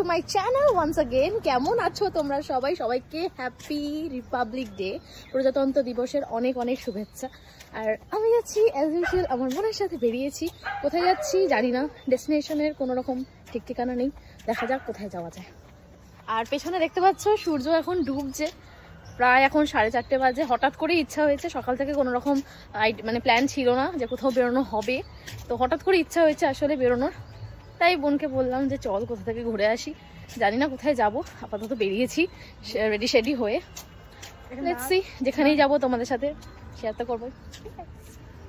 Two my channel once again. কেমন আছো তোমরা সবাই? সবাইকে হ্যাপি রিপাবলিক ডে, প্রজাতন্ত্র দিবসের অনেক অনেক শুভেচ্ছা। আর আমি যাচ্ছি অ্যাজ ইউজুয়াল আমার বোনের সাথে বেরিয়েছি। কোথায় যাচ্ছি জানি না, ডেস্টিনেশনের কোনো রকম ঠিক ঠিকানা নেই, দেখা যাক কোথায় যাওয়া যায়। আর পেছনে দেখতে পাচ্ছ সূর্য এখন ডুবছে, প্রায় এখন 4:30 বাজে। হঠাৎ করে ইচ্ছা হয়েছে, সকাল থেকে কোনো রকম মানে প্ল্যান ছিল না যে কোথাও বেরোনো হবে, তো হঠাৎ করে ইচ্ছা হয়েছে আসলে বেরোনোর। তাই বোনকে বললাম যে চল কোথা থেকে ঘুরে আসি, জানি না কোথায় যাব, আপাতত বেরিয়েছি রেডি শেডি হয়ে। লেটস সি, যেখানেই যাব তোমাদের সাথে শেয়ার তো করবোই।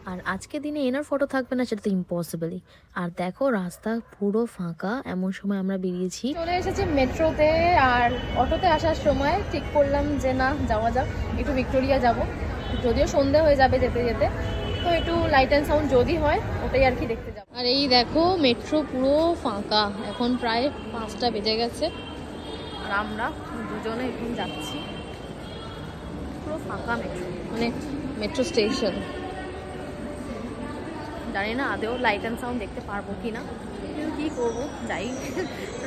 আর আজকে দিনে এনার ফটো থাকবে না সেটা তো ইম্পসিবলই। আর দেখো রাস্তা পুরো ফাঁকা, এমন সময় আমরা বেরিয়েছি। চলে এসেছি মেট্রোতে, আর অটোতে আসার সময় ঠিক করলাম যে না যাওয়া যাক, একটু ভিক্টোরিয়া যাব। যদিও সন্ধে হয়ে যাবে যেতে যেতে, তো একটু লাইট অ্যান্ড সাউন্ড যদি হয় ওটাই আর কি দেখতে যাবো। আর এই দেখো মেট্রো পুরো ফাঁকা, এখন প্রায় 5টা বেজে গেছে আর আমরা দুজনে এখন যাচ্ছি। পুরো ফাঁকা মেট্রো, মানে মেট্রো স্টেশন। জানি না আদেও লাইট অ্যান্ড সাউন্ড দেখতে পারবো কি না, কিন্তু কী করবো, যাই।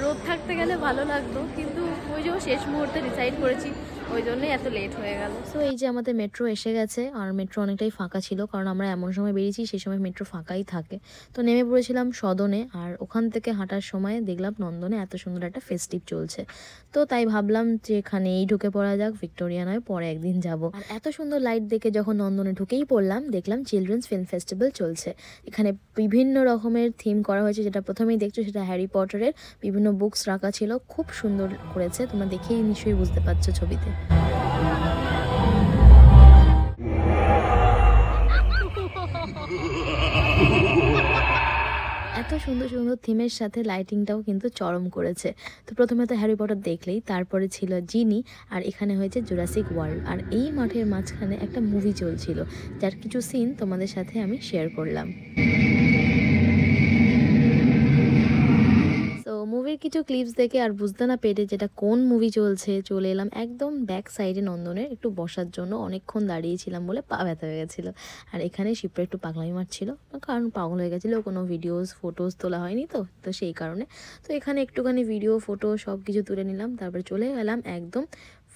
রোদ থাকতে গেলে ভালো লাগতো, কিন্তু ওই যে শেষ মুহূর্তে ডিসাইড করেছি, ওই জন্যই এত লেট হয়ে গেল। সো এই যে আমাদের মেট্রো এসে গেছে, আর মেট্রো অনেকটাই ফাঁকা ছিল, কারণ আমরা এমন সময় বেরিয়েছি সেই সময় মেট্রো ফাঁকাই থাকে। তো নেমে পড়েছিলাম সদনে, আর ওখান থেকে হাঁটার সময় দেখলাম নন্দনে এত সুন্দর একটা ফেস্টিভ চলছে। তো তাই ভাবলাম যে এখানেই ঢুকে পড়া যাক, ভিক্টোরিয়া নয় পরে একদিন যাব। আর এত সুন্দর লাইট দেখে যখন নন্দনে ঢুকেই পড়লাম, দেখলাম চিলড্রেন্স ফিল্ম ফেস্টিভ্যাল চলছে। এখানে বিভিন্ন রকমের থিম করা হয়েছে, যেটা প্রথমেই দেখছো সেটা হ্যারি পটারের বিভিন্ন বুকস রাখা ছিল, খুব সুন্দর করেছে, তোমরা দেখেই নিশ্চয়ই বুঝতে পারছো ছবিতে। এত সুন্দর সুন্দর থিমের সাথে লাইটিংটাও কিন্তু চরম করেছে। তো প্রথমে তো হ্যারি পটার দেখলেই, তারপরে ছিল জিনি, আর এখানে হয়েছে জুরাসিক ওয়ার্ল্ড। আর এই মাঠের মাঝখানে একটা মুভি চলছিল, যার কিছু সিন তোমাদের সাথে আমি শেয়ার করলাম। তো মুভির কিছু ক্লিপস দেখে আর বুঝতে না পেরে যেটা কোন মুভি চলছে, চলে এলাম একদম ব্যাক সাইডে নন্দনের একটু বসার জন্য। অনেকক্ষণ দাঁড়িয়েছিলাম বলে পা ব্যথা হয়ে গেছিলো। আর এখানে শিপ্রা একটু পাগলামি মারছিল, কারণ পাগল হয়ে গেছিলো, কোনো ভিডিওস ফটোস তোলা হয়নি তো সেই কারণে। তো এখানে একটুখানি ভিডিও ফটো সব কিছু তুলে নিলাম, তারপরে চলে গেলাম একদম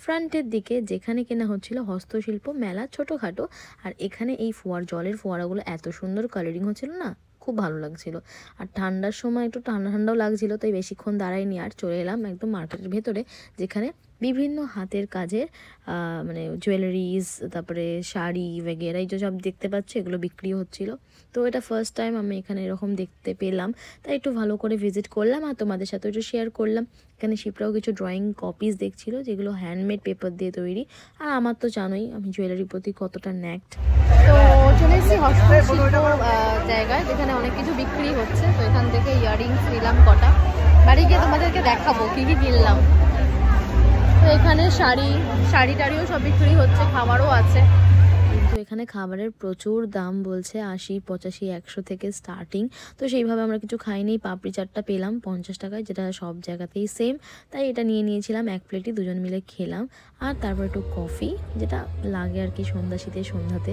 ফ্রন্টের দিকে, যেখানে কেনা হচ্ছিল হস্তশিল্প মেলা ছোটোখাটো। আর এখানে এই জলের ফোয়ারাগুলো এত সুন্দর কালারিং হচ্ছিল না, খুব ভালো লাগছিল। আর ঠান্ডার সময় একটু ঠান্ডা ঠান্ডাও লাগছিল, তাই বেশিক্ষণ দাঁড়াইনি, আর চলে এলাম একদম মার্কেটের ভেতরে, যেখানে বিভিন্ন হাতের কাজের মানে জুয়েলারিজ, তারপরে শাড়ি वगैरह এই যে সব দেখতে পাচ্ছ এগুলো বিক্রি হচ্ছিল। তো এটা ফার্স্ট টাইম আমি এখানে এরকম দেখতে পেলাম, তাই একটু ভালো করে ভিজিট করলাম আর তোমাদের সাথে একটু শেয়ার করলাম। এখানে শিপ্রাও কিছু ড্রয়িং কপিস দেখছিল, যেগুলো হ্যান্ডমেড পেপার দিয়ে তৈরি। আর আমার তো জানোই আমি জুয়েলারির প্রতি কতটা ন্যাক্ট। তো চলে এসেছি হস্তশিল্প জায়গায়, যেখানে অনেক কিছু বিক্রি হচ্ছে। তো এখান থেকে ইয়াররিংস নিলাম কটা, বাড়ি গিয়ে তোমাদেরকে দেখাবো কী কী কিনলাম। তো এখানে শাড়ি টাড়িও সব বিক্রি হচ্ছে, খাবারও আছে। কিন্তু এখানে খাবারের প্রচুর দাম বলছে, 80, 85, 100 থেকে স্টার্টিং। তো সেইভাবে আমরা কিছু খাইনি, পাপড়ি চাটটা পেলাম 50 টাকায়, যেটা সব জায়গাতেই সেম। তাই এটা নিয়ে নিয়েছিলাম এক প্লেটই, দুজন মিলে খেলাম। আর তারপর একটু কফি, যেটা লাগে আর কি সন্ধ্যা, শীতের সন্ধ্যাতে।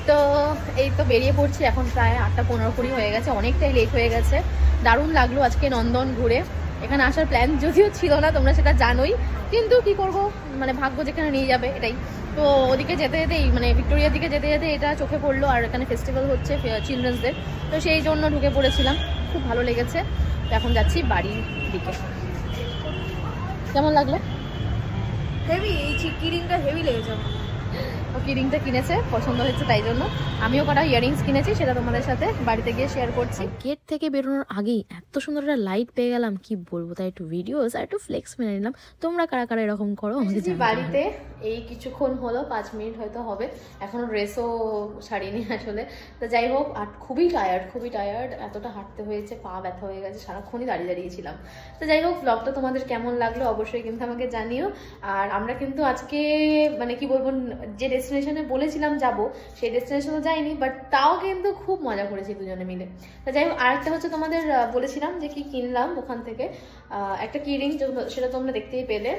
তো এই তো বেরিয়ে পড়ছি, এখন প্রায় 8:15 হয়ে গেছে, অনেকটাই লেট হয়ে গেছে। দারুণ লাগলো আজকে নন্দন ঘুরে। এখানে আসার প্ল্যান যদিও ছিল না, তোমরা সেটা জানোই, কিন্তু কি করব, মানে ভাগ্য যেখানে নিয়ে যাবে এটাই। তো ওদিকে যেতে যেতেই, মানে ভিক্টোরিয়ার দিকে যেতে যেতে এটা চোখে পড়লো, আর এখানে ফেস্টিভ্যাল হচ্ছে চিলড্রেন্সদের, তো সেই জন্য ঢুকে পড়েছিলাম, খুব ভালো লেগেছে। তো এখন যাচ্ছি বাড়ির দিকে। কেমন লাগলো? হেভি, এই কিরিংটা হেভি লেগেছে। ও কিরিংটা কিনেছে, পছন্দ হয়েছে, তাই জন্য আমিও কটা ইয়াররিংস কিনেছি, সেটা তোমাদের সাথে বাড়িতে গিয়ে শেয়ার করছি। গেট থেকে বেরোনোর আগেই এত সুন্দর একটা লাইট পেয়ে গেলাম, কি বলবো। তাই একটু ভিডিওস আর একটু ফ্লেক্স মেনে নিলাম। তোমরা কারা কারা এরকম করো আমাকে জানাও। বাড়িতে এই কিছুক্ষণ হলো, 5 মিনিট হয়তো হবে, এখনো ড্রেসও ছাড়িনি আসলে। তো যাই হোক, আর খুবই টায়ার্ড, এতটা হাঁটতে হয়েছে, পা ব্যথা হয়ে গেছে, সারাক্ষণই দাঁড়িয়েছিলাম। তো যাই হোক, ব্লগটা তোমাদের কেমন লাগলো অবশ্যই কিন্তু আমাকে জানিও। আর আমরা কিন্তু আজকে মানে কি বলবো, যে ডেস্টিনেশনে বলেছিলাম যাব সেই ডেস্টিনেশনে যাইনি, বাট তাও কিন্তু খুব মজা করেছি দুজনে মিলে। তো যাই হোক, আরেকটা হচ্ছে তোমাদের বলেছিলাম যে কি কিনলাম ওখান থেকে। একটা কিরিং, সেটা তোমরা দেখতেই পেলে,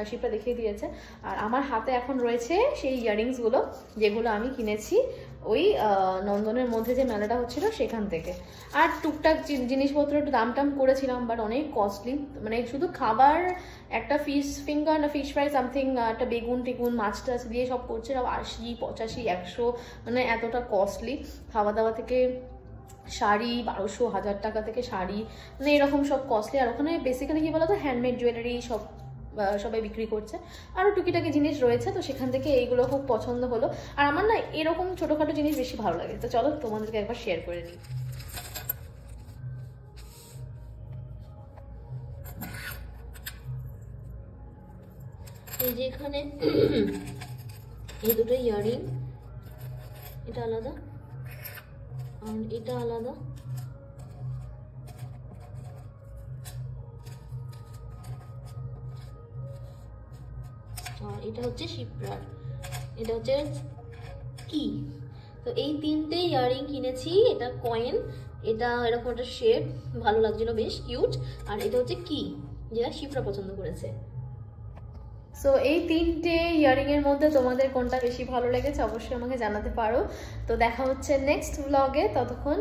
শিপটা দেখিয়ে দিয়েছে। আর আমার হাতে এখন রয়েছে সেই ইয়াররিংসগুলো যেগুলো আমি কিনেছি ওই নন্দনের মধ্যে যে মেলাটা হচ্ছিল সেখান থেকে। আর টুকটাক জিনিসপত্র একটু দাম টাম করেছিলাম, বাট অনেক কস্টলি। মানে শুধু খাবার, একটা ফিশ ফিঙ্গার না ফিশ ফ্রাই সামথিং, একটা বেগুন টেগুন মাছ টাছ দিয়ে সব করছে, সব 80, 85, 100, মানে এতটা কস্টলি। খাওয়া দাওয়া থেকে শাড়ি 1200, 1000 টাকা থেকে শাড়ি, মানে এরকম সব কস্টলি। আর ওখানে বেসিক্যালি কি বলতো, হ্যান্ডমেড জুয়েলারি সবাই বিক্রি করছে, আরও টুকিটাকি জিনিস রয়েছে। তো সেখান থেকে এইগুলো খুব পছন্দ হলো। আর আমার না এরকম ছোটোখাটো জিনিস বেশি ভালো লাগে। তো চলো তোমাদেরকে একবার শেয়ার করে নিই। এই যে এখানে এই দুটো ইয়াররিং, এটা আলাদা আর এটা আলাদা। আর এটা হচ্ছে শিপ্রার, এটা হচ্ছে কি। তো এই তিনটে ইয়াররিং কিনেছি। এটা কয়েন, এটা এরকম একটা শেপ, ভালো লাগছিল, বেশ কিউট। আর এটা হচ্ছে কি, যেটা শিপ্রা পছন্দ করেছে। সো এই তিনটে ইয়াররিংয়ের মধ্যে তোমাদের কোনটা বেশি ভালো লেগেছে অবশ্যই আমাকে জানাতে পারো। তো দেখা হচ্ছে নেক্সট ব্লগে, ততক্ষণ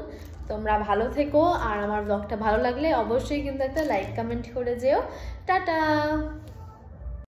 তোমরা ভালো থেকো। আর আমার ব্লগটা ভালো লাগলে অবশ্যই কিন্তু একটা লাইক কমেন্ট করে যেও। টাটা।